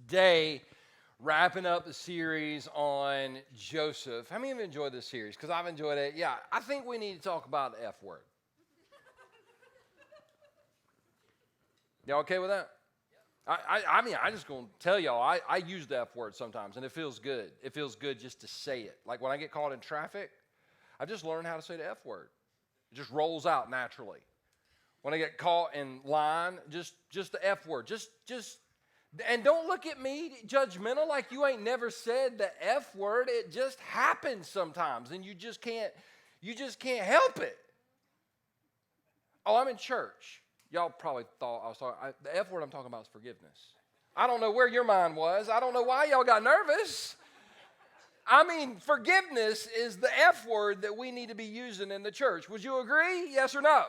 Today, wrapping up the series on Joseph. How many of you enjoyed this series? Because I've enjoyed it. Yeah, I think we need to talk about the F word. Y'all okay with that? I just going to tell y'all, I use the F word sometimes, and it feels good. It feels good just to say it. Like when I get caught in traffic, I just learned how to say the F word. It just rolls out naturally. When I get caught in line, just the F word. Just, and don't look at me judgmental like you ain't never said the F word. It just happens sometimes, and you just can't help it. Oh, I'm in church. Y'all probably thought I was talking. The F word I'm talking about is forgiveness. I don't know where your mind was. I don't know why y'all got nervous. I mean, forgiveness is the F word that we need to be using in the church. Would you agree? Yes or no?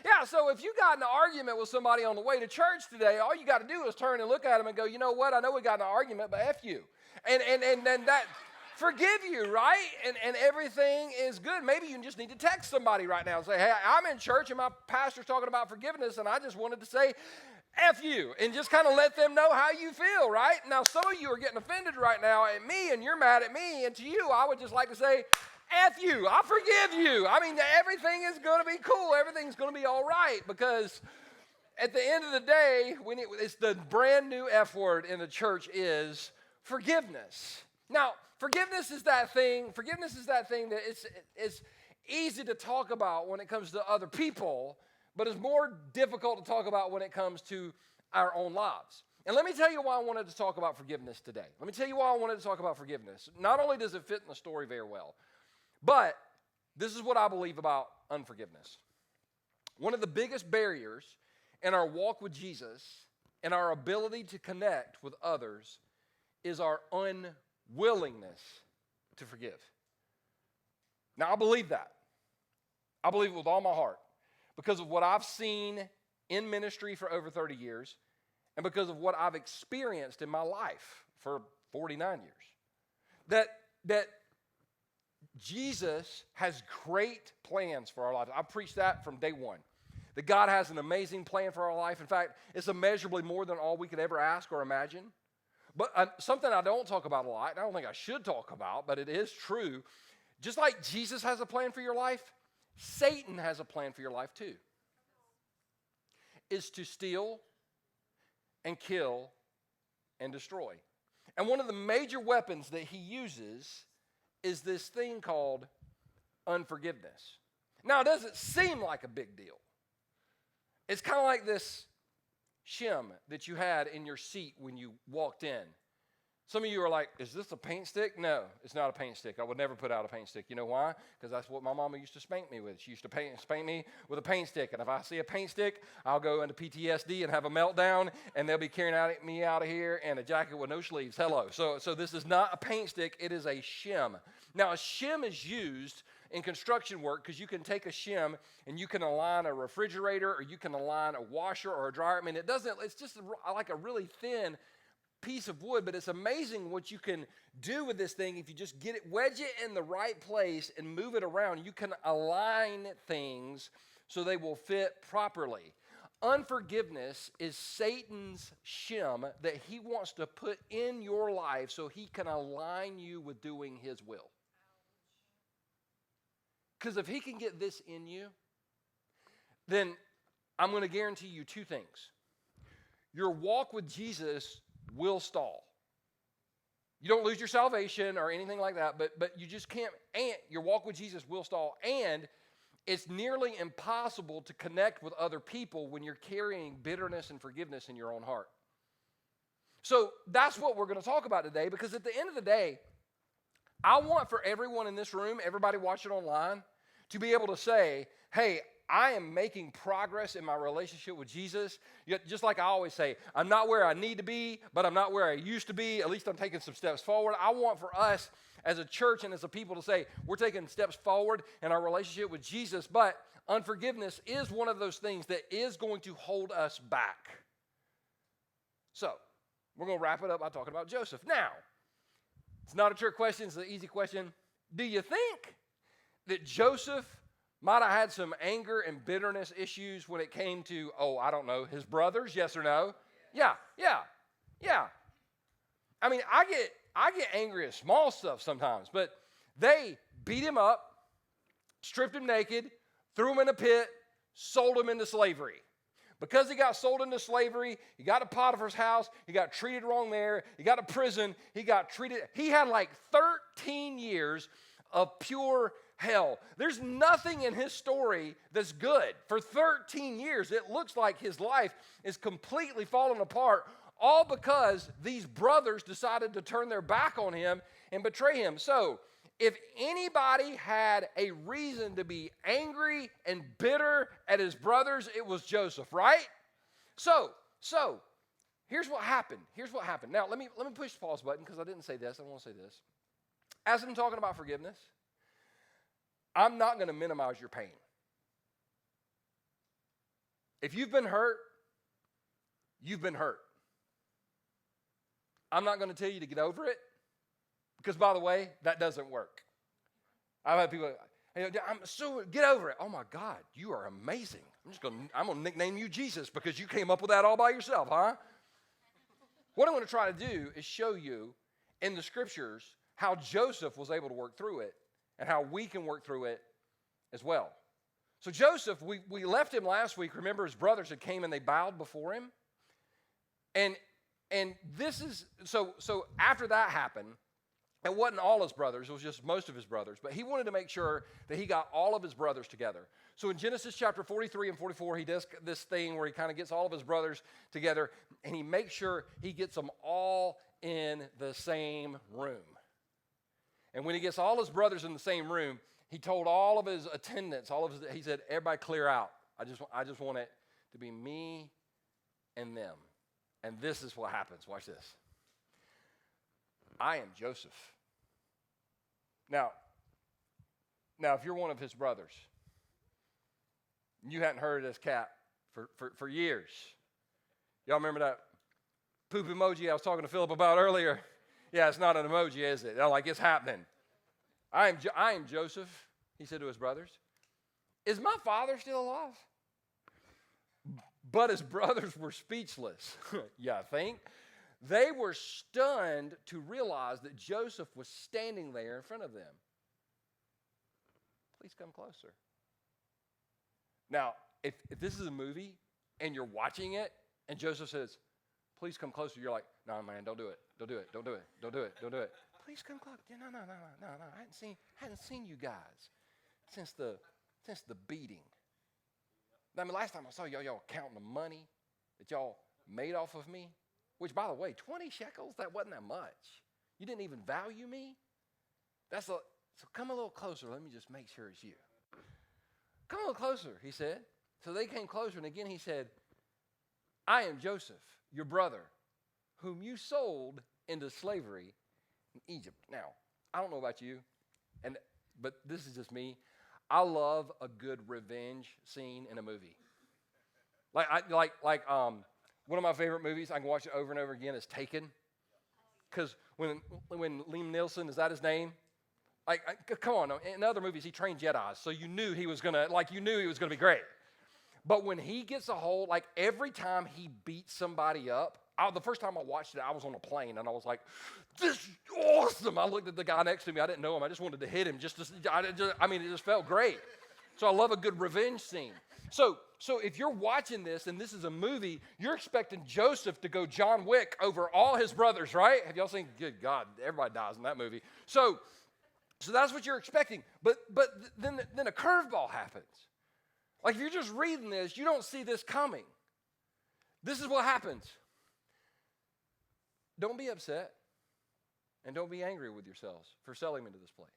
Yeah, so if you got in an argument with somebody on the way to church today, all you got to do is turn and look at them and go, you know what? I know we got in an argument, but F you. And then that, forgive you, right? And everything is good. Maybe you just need to text somebody right now and say, hey, I'm in church and my pastor's talking about forgiveness, and I just wanted to say F you, and just kind of let them know how you feel, right? Now, some of you are getting offended right now at me, and you're mad at me, and to you, I would just like to say, F you, I forgive you. I mean, everything is going to be cool. Everything's going to be all right, because at the end of the day, it's the brand new F word in the church is forgiveness. Now, forgiveness is that thing that it's easy to talk about when it comes to other people, but it's more difficult to talk about when it comes to our own lives. And let me tell you why I wanted to talk about forgiveness today. Let me tell you why I wanted to talk about forgiveness. Not only does it fit in the story very well, but this is what I believe about unforgiveness. One of the biggest barriers in our walk with Jesus and our ability to connect with others is our unwillingness to forgive. Now, I believe that. I believe it with all my heart because of what I've seen in ministry for over 30 years and because of what I've experienced in my life for 49 years. That Jesus has great plans for our lives. I preached that from day one. That God has an amazing plan for our life. In fact, it's immeasurably more than all we could ever ask or imagine. But something I don't talk about a lot, and I don't think I should talk about, but it is true. Just like Jesus has a plan for your life, Satan has a plan for your life too. Is to steal and kill and destroy. And one of the major weapons that he uses is this thing called unforgiveness. Now, it doesn't seem like a big deal. It's kind of like this shim that you had in your seat when you walked in. Some of you are like, is this a paint stick? No, it's not a paint stick. I would never put out a paint stick. You know why? Because that's what my mama used to spank me with. She used to spank me with a paint stick. And if I see a paint stick, I'll go into PTSD and have a meltdown, and they'll be carrying me out of here in a jacket with no sleeves. Hello. So this is not a paint stick. It is a shim. Now, a shim is used in construction work because you can take a shim and you can align a refrigerator or you can align a washer or a dryer. I mean, it's just like a really thin piece of wood, but it's amazing what you can do with this thing if you just wedge it in the right place and move it around. You can align things so they will fit properly. Unforgiveness is Satan's shim that he wants to put in your life so he can align you with doing his will. Because if he can get this in you, then I'm going to guarantee you two things. Your walk with Jesus will stall. You don't lose your salvation or anything like that, but you just can't, and your walk with Jesus will stall, and it's nearly impossible to connect with other people when you're carrying bitterness and forgiveness in your own heart. So that's what we're going to talk about today, because at the end of the day, I want for everyone in this room, everybody watching online, to be able to say, hey, I am making progress in my relationship with Jesus. Just like I always say, I'm not where I need to be, but I'm not where I used to be. At least I'm taking some steps forward. I want for us as a church and as a people to say, we're taking steps forward in our relationship with Jesus, but unforgiveness is one of those things that is going to hold us back. So, we're going to wrap it up by talking about Joseph. Now, it's not a trick question, it's an easy question. Do you think that Joseph might have had some anger and bitterness issues when it came to, his brothers, yes or no? Yeah. I mean, I get angry at small stuff sometimes, but they beat him up, stripped him naked, threw him in a pit, sold him into slavery. Because he got sold into slavery, he got to Potiphar's house, he got treated wrong there, he got to prison, he had like 13 years of pure hell. There's nothing in his story that's good. For 13 years, it looks like his life is completely falling apart, all because these brothers decided to turn their back on him and betray him. So, if anybody had a reason to be angry and bitter at his brothers, it was Joseph, right? So here's what happened. Now, let me push the pause button because I didn't say this. I want to say this. As I'm talking about forgiveness, I'm not going to minimize your pain. If you've been hurt, you've been hurt. I'm not going to tell you to get over it. Because, by the way, that doesn't work. I've had people, get over it. Oh, my God, you are amazing. I'm going to nickname you Jesus because you came up with that all by yourself, huh? What I'm going to try to do is show you in the scriptures how Joseph was able to work through it and how we can work through it as well. So Joseph, we left him last week. Remember, his brothers had came and they bowed before him. And this is, so after that happened, it wasn't all his brothers, it was just most of his brothers. But he wanted to make sure that he got all of his brothers together. So in Genesis chapter 43 and 44, he does this thing where he kind of gets all of his brothers together, and he makes sure he gets them all in the same room. And when he gets all his brothers in the same room, he told all of his attendants, he said, everybody clear out. I just want it to be me and them. And this is what happens. Watch this. I am Joseph. Now, if you're one of his brothers, you hadn't heard of this cat for years. Y'all remember that poop emoji I was talking to Philip about earlier? Yeah, it's not an emoji, is it? Like, it's happening. I am Joseph, he said to his brothers. Is my father still alive? But his brothers were speechless. Yeah, I think. They were stunned to realize that Joseph was standing there in front of them. Please come closer. Now, if this is a movie and you're watching it and Joseph says, please come closer, you're like, no, man, don't do it. Don't do it. Don't do it. Don't do it. Don't do it. Please come close. No. I hadn't seen you guys since the beating. I mean, last time I saw y'all counting the money that y'all made off of me. Which, by the way, 20 shekels, that wasn't that much. You didn't even value me? So come a little closer. Let me just make sure it's you. Come a little closer, he said. So they came closer, and again he said, I am Joseph, your brother, whom you sold into slavery in Egypt. Now, I don't know about you, but this is just me. I love a good revenge scene in a movie. One of my favorite movies, I can watch it over and over again, is Taken. Because when Liam Neeson, is that his name? Come on, in other movies, he trained Jedis, so you knew he was going to be great. But when he gets a hold, every time he beats somebody up, the first time I watched it, I was on a plane, and I was like, this is awesome. I looked at the guy next to me. I didn't know him. I just wanted to hit him. It just felt great. So I love a good revenge scene. So if you're watching this and this is a movie, you're expecting Joseph to go John Wick over all his brothers, right? Have y'all seen, good God, everybody dies in that movie. So that's what you're expecting. But then a curveball happens. If you're just reading this, you don't see this coming. This is what happens. Don't be upset and don't be angry with yourselves for selling me to this place.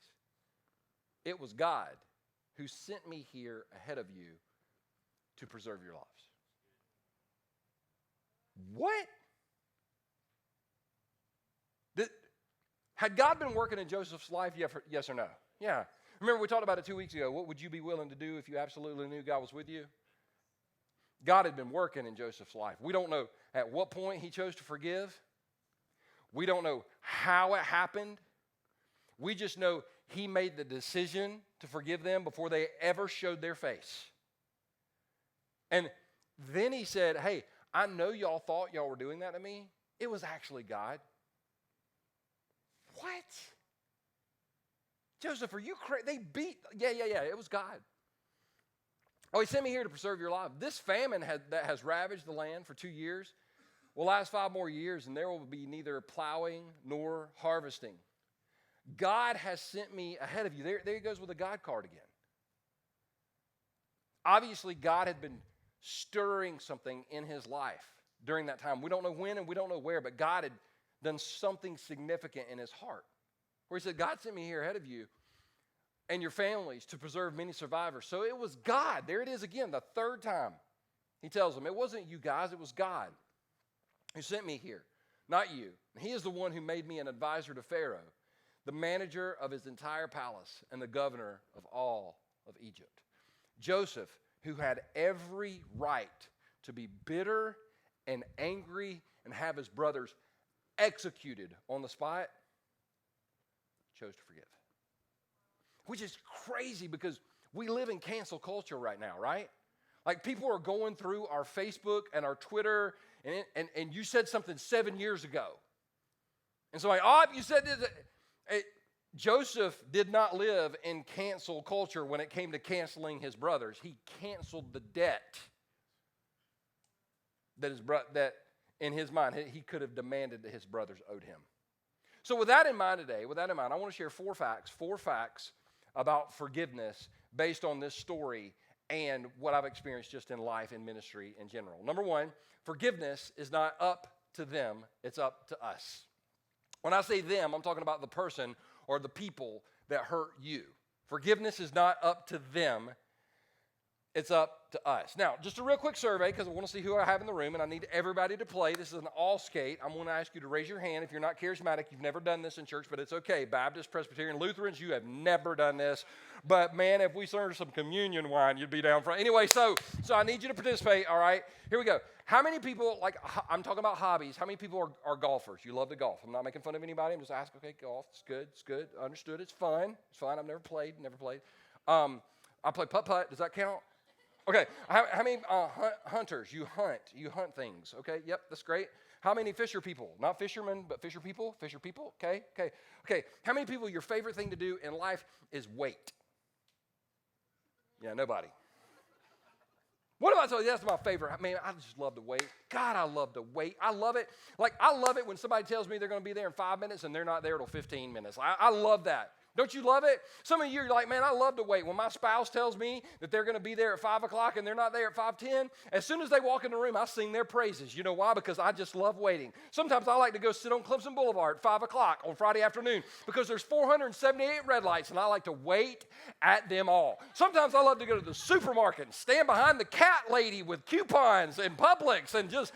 It was God who sent me here ahead of you to preserve your lives. What? Had God been working in Joseph's life? Yes or no? Yeah. Remember we talked about it 2 weeks ago. What would you be willing to do if you absolutely knew God was with you? God had been working in Joseph's life. We don't know at what point he chose to forgive. We don't know how it happened. We just know he made the decision to forgive them before they ever showed their face. And then he said, hey, I know y'all thought y'all were doing that to me. It was actually God. what? Joseph, are you crazy? They beat, yeah, it was God. Oh, he sent me here to preserve your life. This famine that has ravaged the land for 2 years will last 5 more years, and there will be neither plowing nor harvesting. God has sent me ahead of you. There he goes with the God card again. Obviously, God had been stirring something in his life during that time. We don't know when and we don't know where, but God had done something significant in his heart, where he said, God sent me here ahead of you and your families to preserve many survivors. So it was God. There it is again, the third time. He tells them, it wasn't you guys, it was God who sent me here, not you. And he is the one who made me an advisor to Pharaoh, the manager of his entire palace and the governor of all of Egypt. Joseph, who had every right to be bitter and angry and have his brothers executed on the spot, chose to forgive. Which is crazy because we live in cancel culture right now, right? Like people are going through our Facebook and our Twitter, and you said something 7 years ago. And so you said this. Joseph did not live in cancel culture when it came to canceling his brothers. He canceled the debt that in his mind he could have demanded that his brothers owed him. So with that in mind today, I want to share 4 facts about forgiveness based on this story and what I've experienced just in life and ministry in general. Number 1, forgiveness is not up to them, it's up to us. When I say them, I'm talking about the person or the people that hurt you. Forgiveness is not up to them, it's up to us. Now, just a real quick survey because I want to see who I have in the room, and I need everybody to play. This is an all skate. I'm going to ask you to raise your hand if you're not charismatic. You've never done this in church, but it's okay. Baptist, Presbyterian, Lutherans, you have never done this. But man, if we served some communion wine, you'd be down front. Anyway, so I need you to participate, all right? Here we go. How many people, I'm talking about hobbies, how many people are golfers? You love to golf. I'm not making fun of anybody. I'm just asking, okay, golf, it's good, understood, it's fun. I've never played. I play putt-putt. Does that count? Okay, how many hunters? You hunt things, okay? Yep, that's great. How many fisher people? Not fishermen, but fisher people, okay? How many people, your favorite thing to do in life is wait? Yeah, nobody. What if I tell you that's my favorite? Man, I just love to wait. God, I love to wait. I love it. I love it when somebody tells me they're going to be there in 5 minutes and they're not there till 15 minutes. I love that. Don't you love it? Some of you are like, man, I love to wait. When my spouse tells me that they're going to be there at 5 o'clock and they're not there at 5:10, as soon as they walk in the room, I sing their praises. You know why? Because I just love waiting. Sometimes I like to go sit on Clemson Boulevard at 5 o'clock on Friday afternoon because there's 478 red lights and I like to wait at them all. Sometimes I love to go to the supermarket and stand behind the cat lady with coupons and Publix and just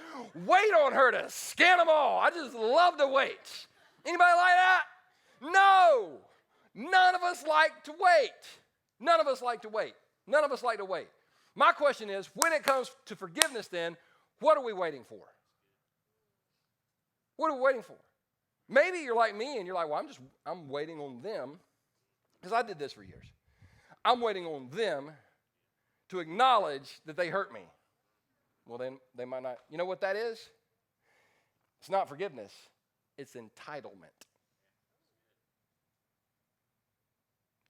wait on her to scan them all. I just love to wait. Anybody like that? No. None of us like to wait. None of us like to wait. My question is, when it comes to forgiveness then, what are we waiting for? What are we waiting for? Maybe you're like me and you're like, well, I'm waiting on them, because I did this for years. I'm waiting on them to acknowledge that they hurt me. Well, then they might not. You know what that is? It's not forgiveness. It's entitlement.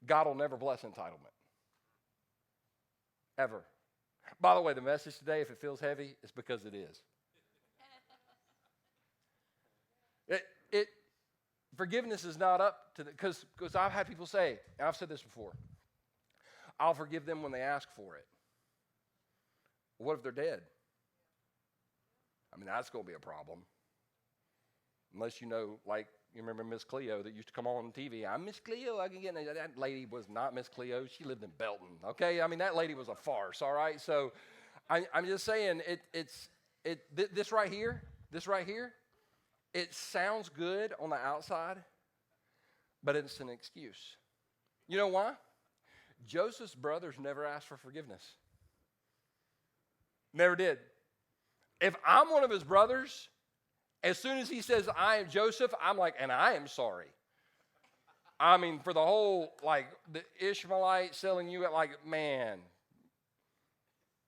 God will never bless entitlement. Ever. By the way, the message today, if it feels heavy, it's because it is. Forgiveness is not up to because I've had people say, and I've said this before, I'll forgive them when they ask for it. Well, what if they're dead? I mean, that's going to be a problem. Unless you know, like, you remember Miss Cleo that used to come on TV. I'm Miss Cleo. I can get that lady was not Miss Cleo. She lived in Belton. Okay, I mean that lady was a farce. All right, so I'm just saying this right here. It sounds good on the outside, but it's an excuse. You know why? Joseph's brothers never asked for forgiveness. Never did. If I'm one of his brothers, as soon as he says, I am Joseph, I'm like, and I am sorry. I mean, for the whole, like, the Ishmaelite selling you at, like, man,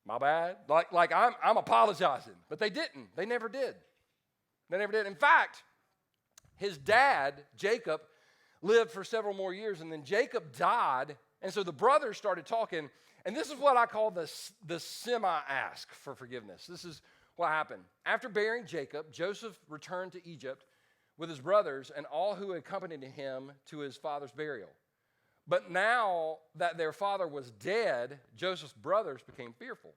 my bad. Like I'm apologizing. But they didn't. They never did. In fact, his dad, Jacob, lived for several more years, and then Jacob died, and so the brothers started talking, and this is what I call the semi-ask for forgiveness. This is what happened. After burying Jacob, Joseph returned to Egypt with his brothers and all who accompanied him to his father's burial. But now that their father was dead, Joseph's brothers became fearful.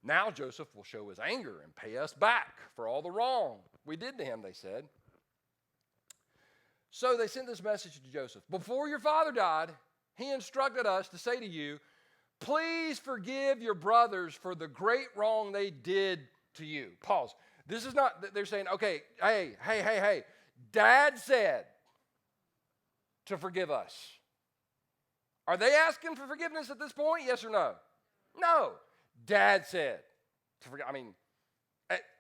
Now Joseph will show his anger and pay us back for all the wrong we did to him, they said. So they sent this message to Joseph. Before your father died, he instructed us to say to you, please forgive your brothers for the great wrong they did to you. Pause. This is not, they're saying, okay, hey. Dad said to forgive us. Are they asking for forgiveness at this point? Yes or no? No. Dad said to forgive. I mean,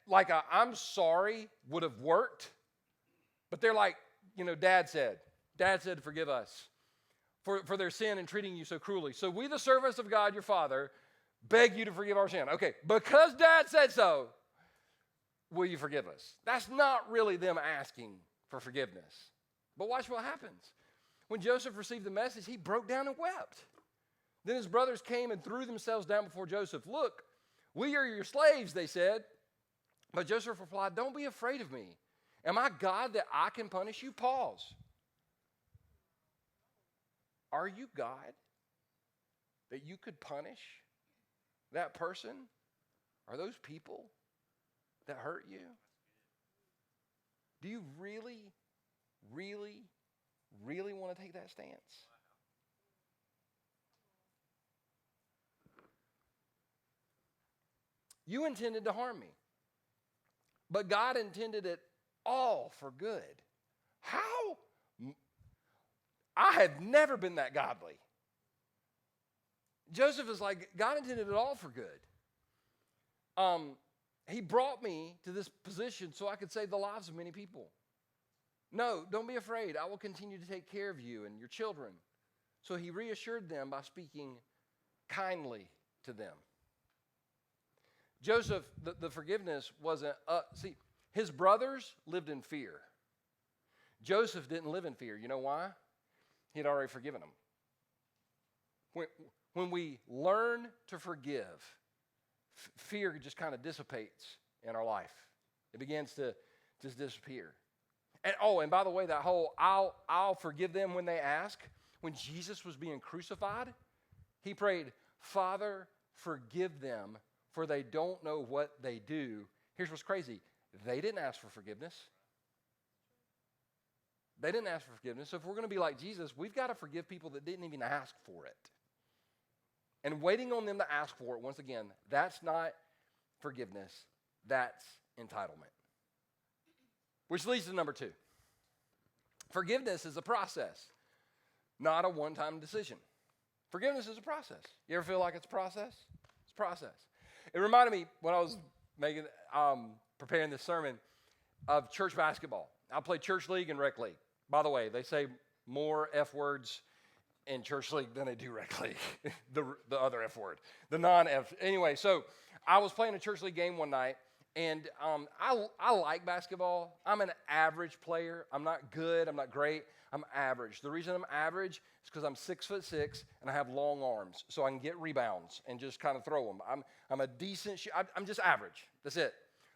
like I'm sorry would have worked, but they're like, Dad said to forgive us for their sin and treating you so cruelly. So we, the servants of God, your Father, beg you to forgive our sin. Okay, because Dad said so, will you forgive us? That's not really them asking for forgiveness. But watch what happens. When Joseph received the message, he broke down and wept. Then his brothers came and threw themselves down before Joseph. Look, we are your slaves, they said. But Joseph replied, don't be afraid of me. Am I God that I can punish you? Pause. Are you God that you could punish that person? Are those people that hurt you? Do you really want to take that stance? You intended to harm me, but God intended it all for good. How? I have never been that godly. Joseph is like, God intended it all for good. He brought me to this position so I could save the lives of many people. No, don't be afraid. I will continue to take care of you and your children. So he reassured them by speaking kindly to them. Joseph, the forgiveness wasn't, his brothers lived in fear. Joseph didn't live in fear. You know why? He had already forgiven them. When we learn to forgive, fear just kind of dissipates in our life. It begins to just disappear. And by the way, that whole I'll forgive them when they ask, when Jesus was being crucified, he prayed, Father, forgive them, for they don't know what they do. Here's what's crazy. They didn't ask for forgiveness. They didn't ask for forgiveness. So if we're going to be like Jesus, we've got to forgive people that didn't even ask for it. And waiting on them to ask for it, once again, that's not forgiveness. That's entitlement. Which leads to number 2. Forgiveness is a process, not a one-time decision. Forgiveness is a process. You ever feel like it's a process? It's a process. It reminded me when I was preparing this sermon of church basketball. I played church league and rec league. By the way, they say more F words in church league than they do rec league. the other F word, the non-F. Anyway, so I was playing a church league game one night, and I like basketball. I'm an average player. I'm not good. I'm not great. I'm average. The reason I'm average is because I'm 6'6" and I have long arms, so I can get rebounds and just kind of throw them. I'm a decent I'm just average. That's it.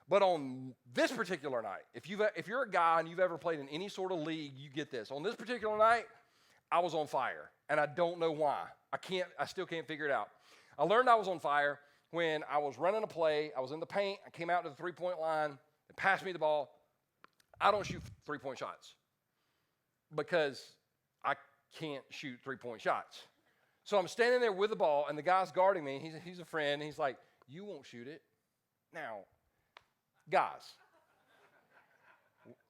But on this particular night, if you're a guy and you've ever played in any sort of league, you get this. On this particular night, I was on fire, and I don't know why. I still can't figure it out. I learned I was on fire when I was running a play. I was in the paint. I came out to the three-point line. They passed me the ball. I don't shoot three-point shots because I can't shoot three-point shots. So I'm standing there with the ball, and the guy's guarding me. He's a friend. And he's like, you won't shoot it. Now, guys,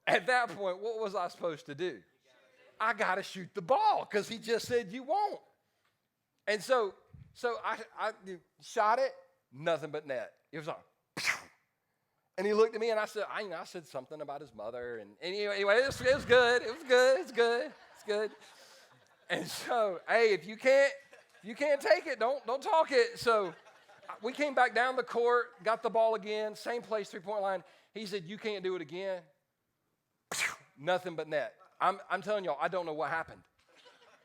at that point, what was I supposed to do? I got to shoot the ball because he just said you won't. And so I shot it, nothing but net. It was on. And he looked at me, and I said something about his mother. And anyway, it was good. It was good. It's good. It's good. And so, hey, if you can't take it, don't talk it. So we came back down the court, got the ball again, same place, three-point line. He said, you can't do it again. Nothing but net. I'm telling y'all, I don't know what happened.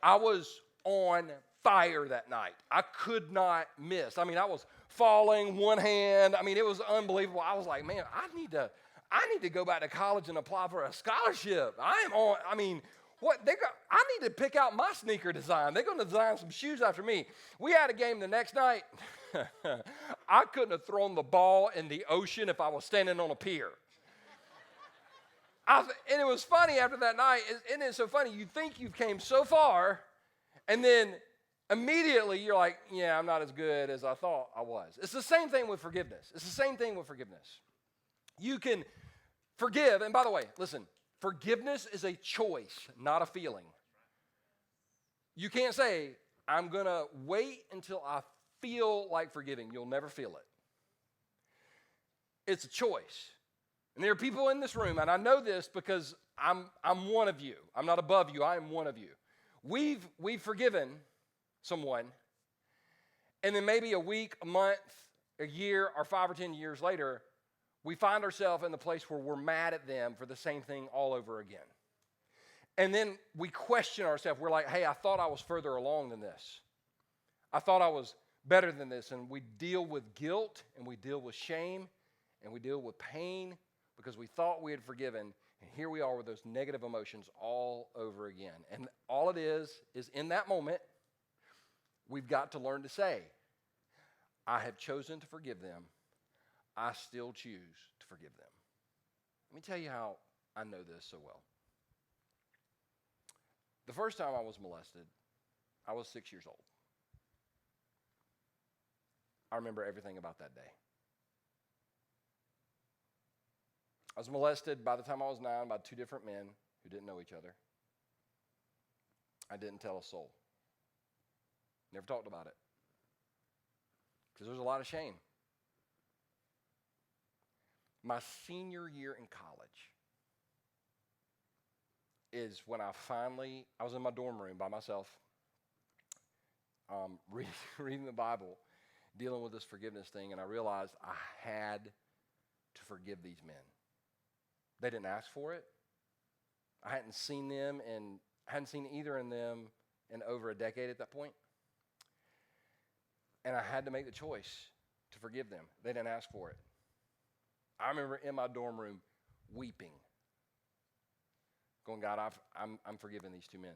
I was on fire that night. I could not miss. I mean, I was falling one hand. I mean, it was unbelievable. I was like, man, I need to go back to college and apply for a scholarship. I need to pick out my sneaker design. They're going to design some shoes after me. We had a game the next night. I couldn't have thrown the ball in the ocean if I was standing on a pier. And it was funny after that night. Isn't it so funny? You think you've came so far, and then immediately you're like, yeah, I'm not as good as I thought I was. It's the same thing with forgiveness. You can forgive. And by the way, listen, forgiveness is a choice, not a feeling. You can't say, I'm going to wait until I feel like forgiving. You'll never feel it. It's a choice. And there are people in this room, and I know this because I'm one of you. I'm not above you. I am one of you. We've forgiven someone, and then maybe a week, a month, a year, or 5 or 10 years later, we find ourselves in the place where we're mad at them for the same thing all over again. And then we question ourselves. We're like, hey, I thought I was further along than this. I thought I was better than this. And we deal with guilt, and we deal with shame, and we deal with pain because we thought we had forgiven. And here we are with those negative emotions all over again. And all it is in that moment, we've got to learn to say, I have chosen to forgive them. I still choose to forgive them. Let me tell you how I know this so well. The first time I was molested, I was 6 years old. I remember everything about that day. I was molested by the time I was 9 by 2 different men who didn't know each other. I didn't tell a soul. Never talked about it. Because there's a lot of shame. My senior year in college is when I was in my dorm room by myself, reading the Bible, dealing with this forgiveness thing, and I realized I had to forgive these men. They didn't ask for it. I hadn't seen either of them in over a decade at that point. And I had to make the choice to forgive them. They didn't ask for it. I remember in my dorm room weeping, going, God, I'm forgiving these 2 men.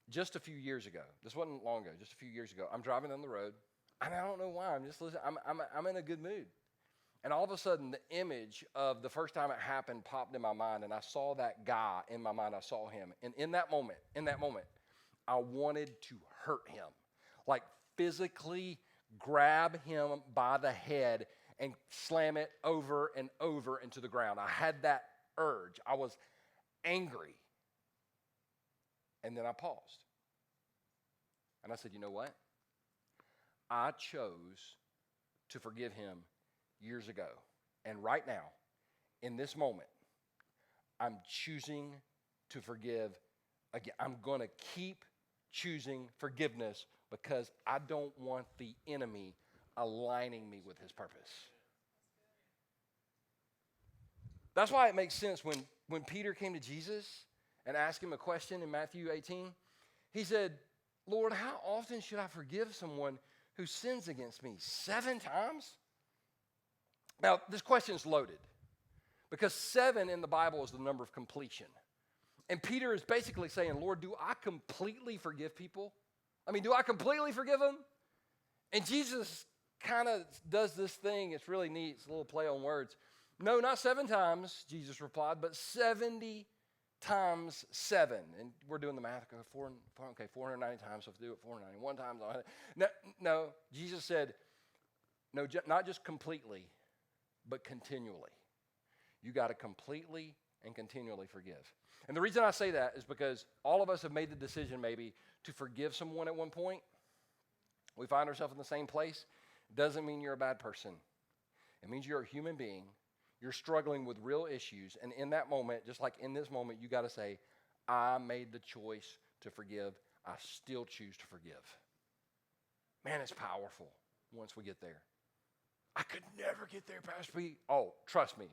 Just a few years ago, this wasn't long ago, just a few years ago, I'm driving down the road, and I don't know why, I'm just listening, I'm in a good mood. And all of a sudden, the image of the first time it happened popped in my mind, and I saw that guy in my mind. I saw him. And in that moment, I wanted to hurt him, like physically grab him by the head and slam it over and over into the ground. I had that urge. I was angry. And then I paused. And I said, you know what? I chose to forgive him years ago. And right now, in this moment, I'm choosing to forgive again. I'm going to keep choosing forgiveness because I don't want the enemy aligning me with his purpose. That's why it makes sense when Peter came to Jesus and asked him a question in Matthew 18. He said, Lord, how often should I forgive someone who sins against me? 7 times? Now, this question is loaded because 7 in the Bible is the number of completion. And Peter is basically saying, Lord, do I completely forgive people? I mean, do I completely forgive them? And Jesus kind of does this thing. It's really neat. It's a little play on words. No, not 7 times, Jesus replied, but 70 times 7. And we're doing the math. 490 times, so if we do it 491 times. No, Jesus said, no, not just completely, but continually. You got to completely and continually forgive. And the reason I say that is because all of us have made the decision maybe to forgive someone at one point. We find ourselves in the same place. Doesn't mean you're a bad person. It means you're a human being. You're struggling with real issues. And in that moment, just like in this moment, you got to say, I made the choice to forgive. I still choose to forgive. Man, it's powerful once we get there. I could never get there, Pastor Pete. Oh, trust me.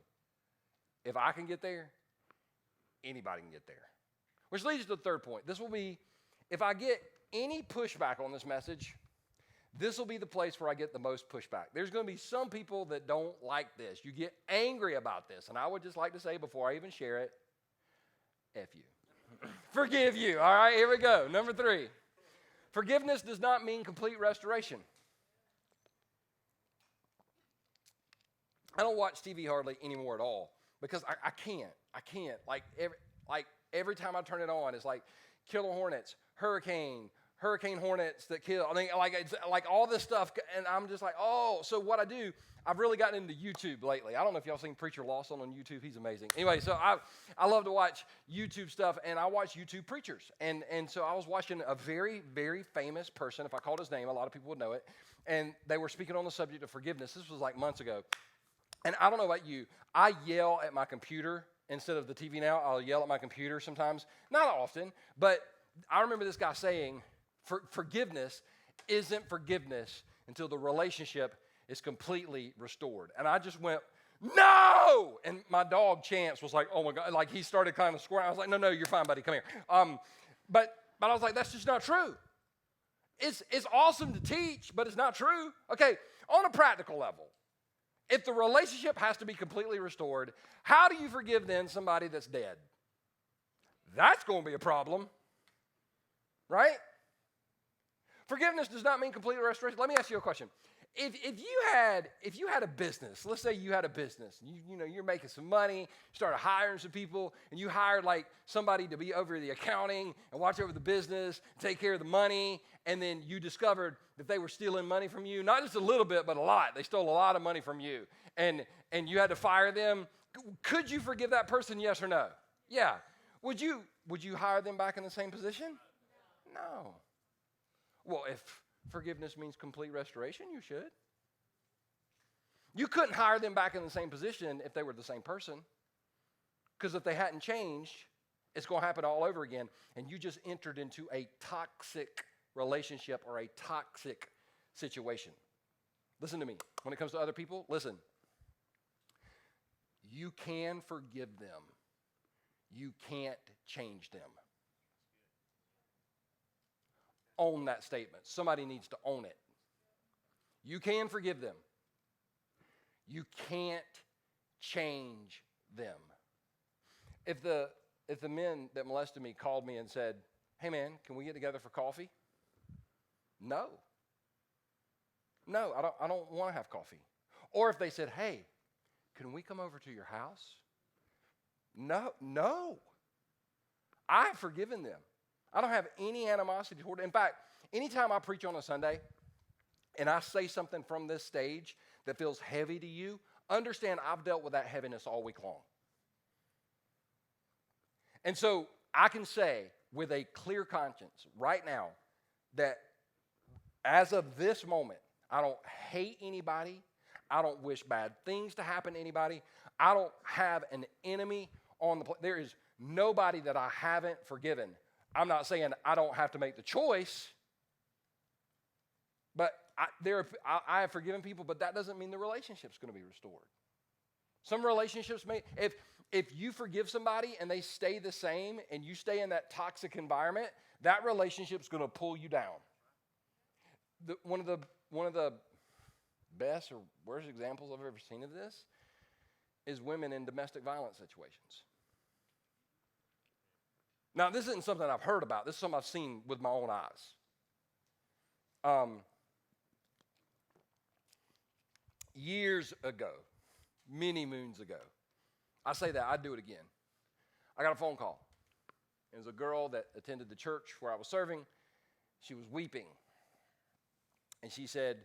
If I can get there, anybody can get there. Which leads to the third point. This will be, if I get any pushback on this message, this will be the place where I get the most pushback. There's going to be some people that don't like this. You get angry about this. And I would just like to say before I even share it, F you. Forgive you. All right, here we go. Number 3. Forgiveness does not mean complete restoration. I don't watch TV hardly anymore at all because I can't. Like every time I turn it on, it's like killer hornets, hurricane hornets that kill. I mean, it's like all this stuff, and I'm just like, oh. So what I do, I've really gotten into YouTube lately. I don't know if y'all seen Preacher Lawson on YouTube. He's amazing. Anyway, so I love to watch YouTube stuff, and I watch YouTube preachers. And so I was watching a very, very famous person. If I called his name, a lot of people would know it. And they were speaking on the subject of forgiveness. This was like months ago. And I don't know about you. I yell at my computer instead of the TV now. I'll yell at my computer sometimes. Not often, but I remember this guy saying, forgiveness isn't forgiveness until the relationship is completely restored. And I just went, no! And my dog Chance was like, oh my God. Like he started kind of squirming. I was like, no, you're fine, buddy. Come here. But I was like, that's just not true. It's awesome to teach, but it's not true. Okay, on a practical level, if the relationship has to be completely restored, how do you forgive then somebody that's dead? That's going to be a problem, right? Forgiveness does not mean complete restoration. Let me ask you a question. If you had a business, let's say you had a business, you're making some money, you started hiring some people, and you hired like somebody to be over the accounting and watch over the business, take care of the money, and then you discovered that they were stealing money from you, not just a little bit, but a lot. They stole a lot of money from you, and you had to fire them. Could you forgive that person, yes or no? Yeah. Would you hire them back in the same position? No. Well, if forgiveness means complete restoration, you should. You couldn't hire them back in the same position if they were the same person, because if they hadn't changed, it's going to happen all over again, and you just entered into a toxic relationship or a toxic situation. Listen to me. When it comes to other people, listen. You can forgive them. You can't change them. Own that statement. Somebody needs to own it. You can forgive them. You can't change them. If the men that molested me called me and said, hey man, can we get together for coffee? No, I don't want to have coffee. Or if they said, hey, can we come over to your house? No. I have forgiven them. I don't have any animosity toward it. In fact, anytime I preach on a Sunday and I say something from this stage that feels heavy to you, understand I've dealt with that heaviness all week long. And so I can say with a clear conscience right now that as of this moment, I don't hate anybody. I don't wish bad things to happen to anybody. I don't have an enemy on the planet. There is nobody that I haven't forgiven. I'm not saying I don't have to make the choice, but I have forgiven people, but that doesn't mean the relationship's going to be restored. Some relationships if you forgive somebody and they stay the same and you stay in that toxic environment, that relationship's going to pull you down. One of the best or worst examples I've ever seen of this is women in domestic violence situations. Now, this isn't something I've heard about. This is something I've seen with my own eyes. Years ago, many moons ago, I say that, I'd do it again. I got a phone call. It was a girl that attended the church where I was serving. She was weeping. And she said,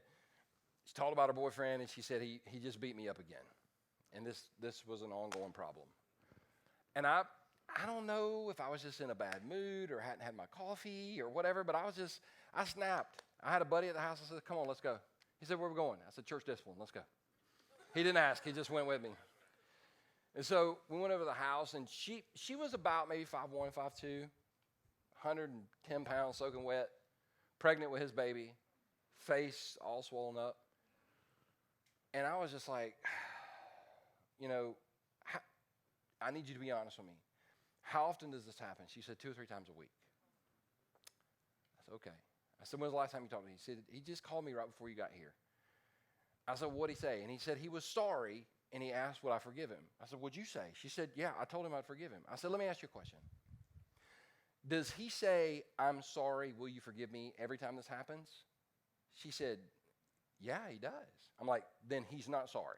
she told about her boyfriend, and she said, he just beat me up again. And this was an ongoing problem. And I don't know if I was just in a bad mood or hadn't had my coffee or whatever, but I snapped. I had a buddy at the house. I said, come on, let's go. He said, where are we going? I said, church discipline, let's go. He didn't ask. He just went with me. And so we went over to the house, and she was about maybe 5'1", 5'2", 110 pounds, soaking wet, pregnant with his baby, face all swollen up. And I was just like, I need you to be honest with me. How often does this happen? She said 2 or 3 times a week. I said, okay. I said, when's the last time you talked to me? He said, he just called me right before you got here. I said, what'd he say? And he said he was sorry, and he asked would I forgive him. I said, what'd you say? She said, yeah, I told him I'd forgive him. I said, let me ask you a question. Does he say, I'm sorry, will you forgive me every time this happens? She said, yeah, he does. I'm like, then he's not sorry.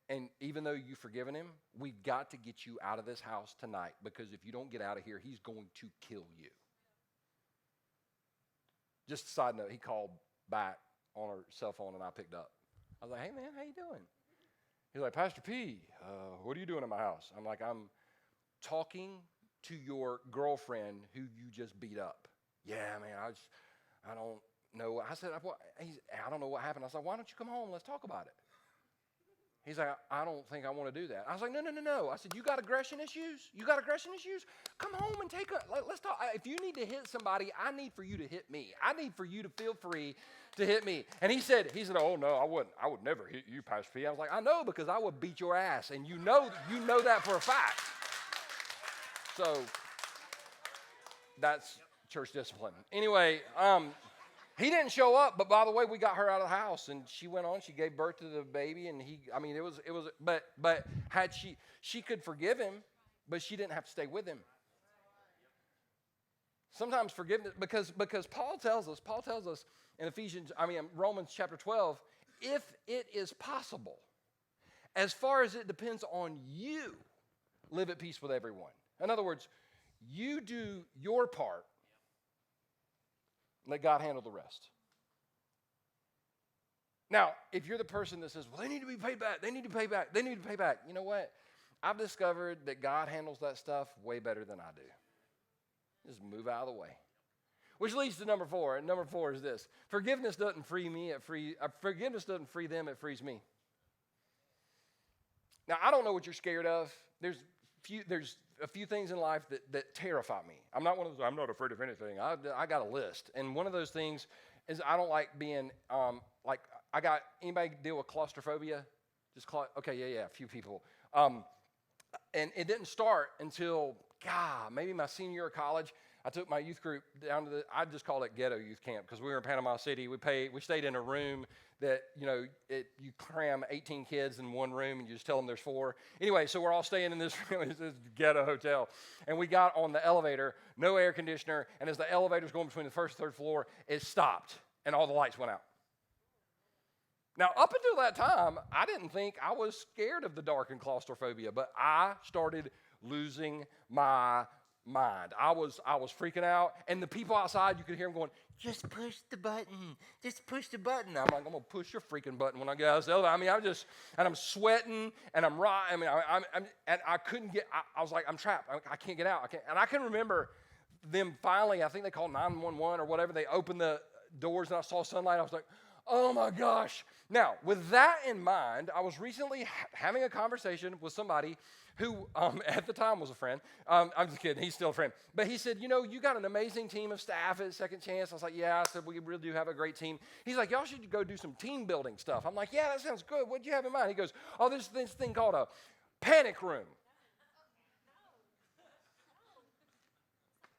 And even though you've forgiven him, we've got to get you out of this house tonight, because if you don't get out of here, he's going to kill you. Just a side note, he called back on her cell phone, and I picked up. I was like, hey, man, how you doing? He's like, Pastor P, what are you doing in my house? I'm like, I'm talking to your girlfriend who you just beat up. Yeah, man, I don't know. I said, I don't know what happened. I was like, why don't you come home? Let's talk about it. He's like, I don't think I want to do that. I was like, no. I said, you got aggression issues? You got aggression issues? Come home and let's talk. If you need to hit somebody, I need for you to hit me. I need for you to feel free to hit me. And he said, oh no, I wouldn't. I would never hit you, Pastor P. I was like, I know, because I would beat your ass, and you know that for a fact. So that's church discipline. Anyway, he didn't show up, but by the way, we got her out of the house, and she went on. She gave birth to the baby, and but had she could forgive him, but she didn't have to stay with him. Sometimes forgiveness, because Paul tells us in Romans chapter 12, if it is possible, as far as it depends on you, live at peace with everyone. In other words, you do your part. Let God handle the rest. Now, if you're the person that says, well, they need to be paid back, they need to pay back. You know what? I've discovered that God handles that stuff way better than I do. Just move out of the way. Which leads to number 4. And number 4 is this. Forgiveness doesn't free them, it frees me. Now, I don't know what you're scared of. There's a few things in life that terrify me. I'm not one of those, I'm not afraid of anything. I got a list. And one of those things is I don't like being, anybody deal with claustrophobia? Okay, yeah, a few people. And it didn't start until, maybe my senior year of college. I took my youth group down to I just call it ghetto youth camp, because we were in Panama City. We stayed in a room that, you cram 18 kids in one room, and you just tell them there's 4. Anyway, so we're all staying in this ghetto hotel. And we got on the elevator, no air conditioner, and as the elevator's going between the first and third floor, it stopped, and all the lights went out. Now, up until that time, I didn't think I was scared of the dark and claustrophobia, but I started losing my mind. I was freaking out, and the people outside, you could hear them going, just push the button. I'm like, I'm going to push your freaking button when I get out of the elevator. I'm sweating, and I couldn't get, I was like, I'm trapped. I can't get out. And I can remember them finally, I think they called 911 or whatever. They opened the doors, and I saw sunlight. I was like, oh my gosh. Now, with that in mind, I was recently having a conversation with somebody who at the time was a friend. I'm just kidding. He's still a friend. But he said, you got an amazing team of staff at Second Chance. I was like, yeah. I said, we really do have a great team. He's like, y'all should go do some team building stuff. I'm like, yeah, that sounds good. What do you have in mind? He goes, oh, there's this thing called a panic room.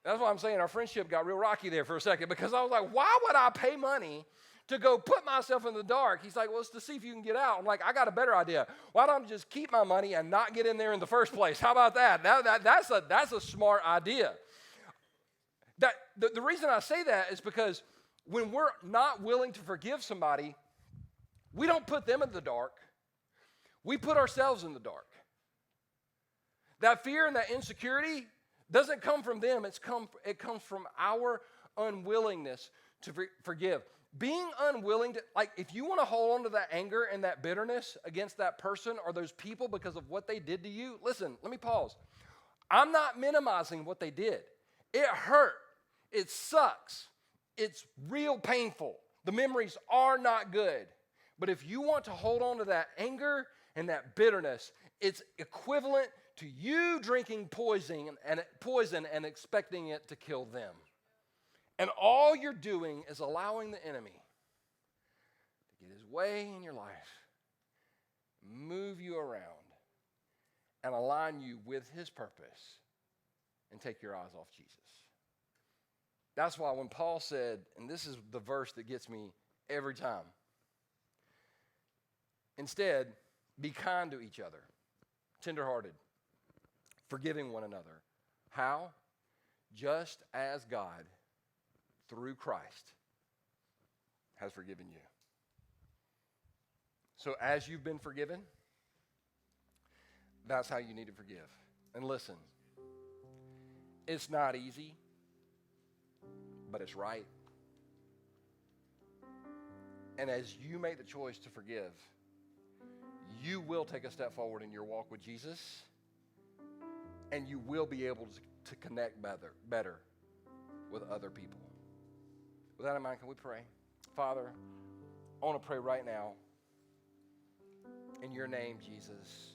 That's why I'm saying our friendship got real rocky there for a second, because I was like, why would I pay money to go put myself in the dark? He's like, well, it's to see if you can get out. I'm like, I got a better idea. Why don't I just keep my money and not get in there in the first place? How about that? That's a smart idea. The reason I say that is because when we're not willing to forgive somebody, we don't put them in the dark. We put ourselves in the dark. That fear and that insecurity doesn't come from them. It comes from our unwillingness to forgive. Being unwilling to, if you want to hold on to that anger and that bitterness against that person or those people because of what they did to you, listen, let me pause. I'm not minimizing what they did. It hurt. It sucks. It's real painful. The memories are not good. But if you want to hold on to that anger and that bitterness, it's equivalent to you drinking poison and expecting it to kill them. And all you're doing is allowing the enemy to get his way in your life, move you around, and align you with his purpose and take your eyes off Jesus. That's why when Paul said, and this is the verse that gets me every time, instead, be kind to each other, tenderhearted, forgiving one another. How? Just as God, through Christ, has forgiven you. So as you've been forgiven, that's how you need to forgive. And listen, it's not easy, but it's right. And as you make the choice to forgive, you will take a step forward in your walk with Jesus, and you will be able to connect better with other people. With that in mind, can we pray? Father, I want to pray right now in your name, Jesus,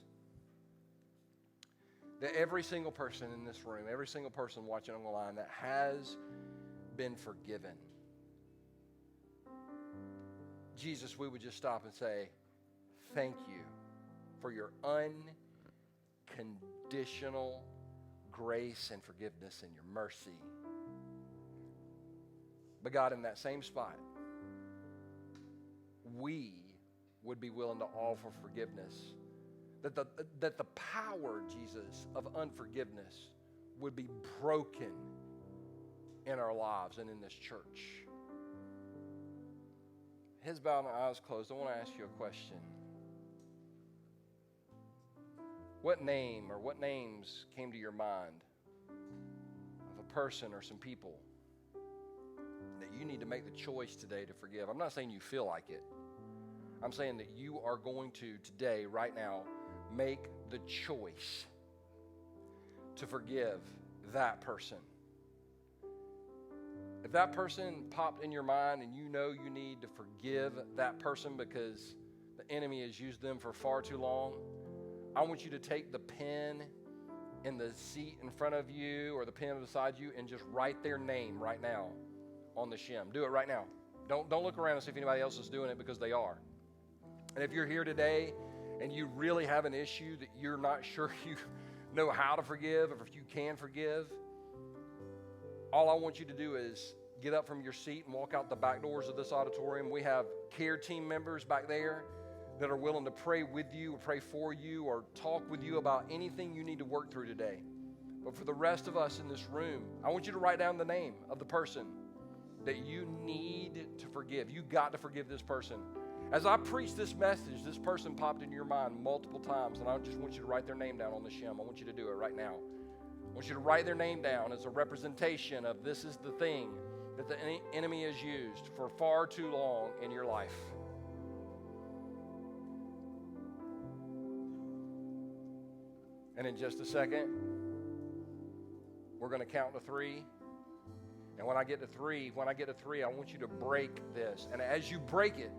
that every single person in this room, every single person watching on the line that has been forgiven, Jesus, we would just stop and say, thank you for your unconditional grace and forgiveness and your mercy. But God, in that same spot, we would be willing to offer forgiveness. That the power, Jesus, of unforgiveness would be broken in our lives and in this church. Heads bowed and eyes closed, I want to ask you a question. What name or what names came to your mind of a person or some people that you need to make the choice today to forgive? I'm not saying you feel like it. I'm saying that you are going to today, right now, make the choice to forgive that person. If that person popped in your mind and you know you need to forgive that person because the enemy has used them for far too long, I want you to take the pen in the seat in front of you or the pen beside you and just write their name right now on the shim. Do it right now. Don't look around and see if anybody else is doing it, because they are. And if you're here today and you really have an issue that you're not sure you know how to forgive or if you can forgive, all I want you to do is get up from your seat and walk out the back doors of this auditorium. We have care team members back there that are willing to pray with you or pray for you or talk with you about anything you need to work through today. But for the rest of us in this room, I want you to write down the name of the person that you need to forgive. You got to forgive this person. As I preach this message, this person popped in your mind multiple times, and I just want you to write their name down on the shim. I want you to do it right now. I want you to write their name down as a representation of this is the thing that the enemy has used for far too long in your life. And in just a second, we're going to count to 3. And when I get to 3, I want you to break this. And as you break it,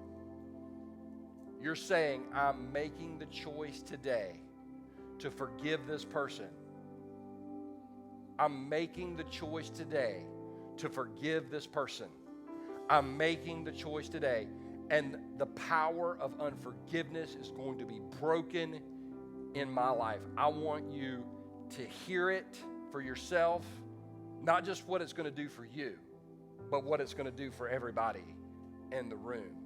you're saying, I'm making the choice today to forgive this person. I'm making the choice today to forgive this person. I'm making the choice today. And the power of unforgiveness is going to be broken in my life. I want you to hear it for yourself, not just what it's going to do for you, but what it's going to do for everybody in the room.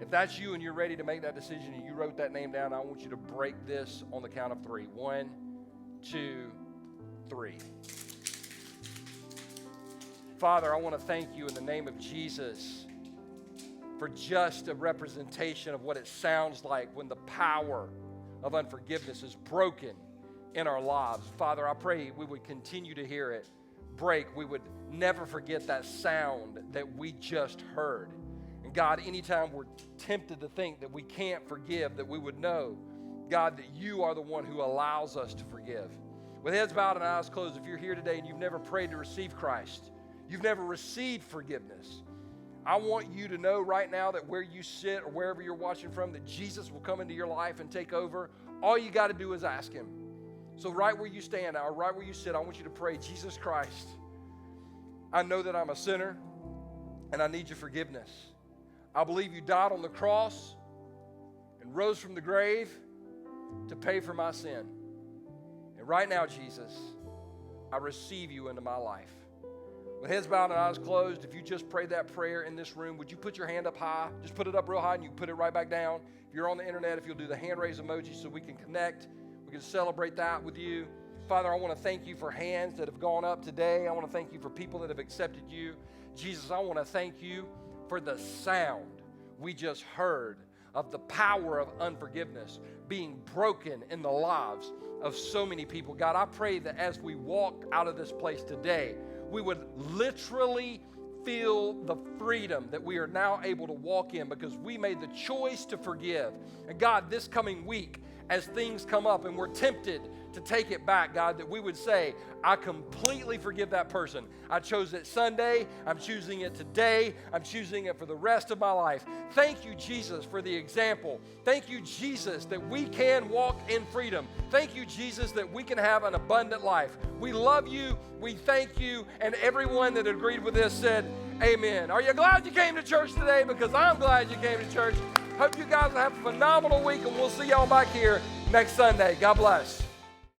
If that's you and you're ready to make that decision and you wrote that name down, I want you to break this on the count of 3. 1, 2, 3. Father, I want to thank you in the name of Jesus for just a representation of what it sounds like when the power of unforgiveness is broken in our lives. Father, I pray we would continue to hear it break. We would never forget that sound that we just heard. And God, anytime we're tempted to think that we can't forgive, that we would know, God, that you are the one who allows us to forgive. With heads bowed and eyes closed, if you're here today and you've never prayed to receive Christ, you've never received forgiveness, I want you to know right now that where you sit or wherever you're watching from, that Jesus will come into your life and take over. All you got to do is ask him. So right where you stand or right where you sit, I want you to pray, Jesus Christ, I know that I'm a sinner and I need your forgiveness. I believe you died on the cross and rose from the grave to pay for my sin. right now, Jesus, I receive you into my life. With heads bowed and eyes closed, if you just prayed that prayer in this room, would you put your hand up high? Just put it up real high and you can put it right back down. If you're on the internet, if you'll do the hand raise emoji so we can connect, we can celebrate that with you. Father, I want to thank you for hands that have gone up today. I want to thank you for people that have accepted you. Jesus, I want to thank you for the sound we just heard of the power of unforgiveness being broken in the lives of so many people. God, I pray that as we walk out of this place today, we would literally feel the freedom that we are now able to walk in because we made the choice to forgive. And God, this coming week, as things come up and we're tempted to take it back, God, that we would say, I completely forgive that person. I chose it Sunday. I'm choosing it today. I'm choosing it for the rest of my life. Thank you, Jesus, for the example. Thank you, Jesus, that we can walk in freedom. Thank you, Jesus, that we can have an abundant life. We love you. We thank you. And everyone that agreed with this said, amen. Are you glad you came to church today? Because I'm glad you came to church. Hope you guys have a phenomenal week, and we'll see y'all back here next Sunday. God bless.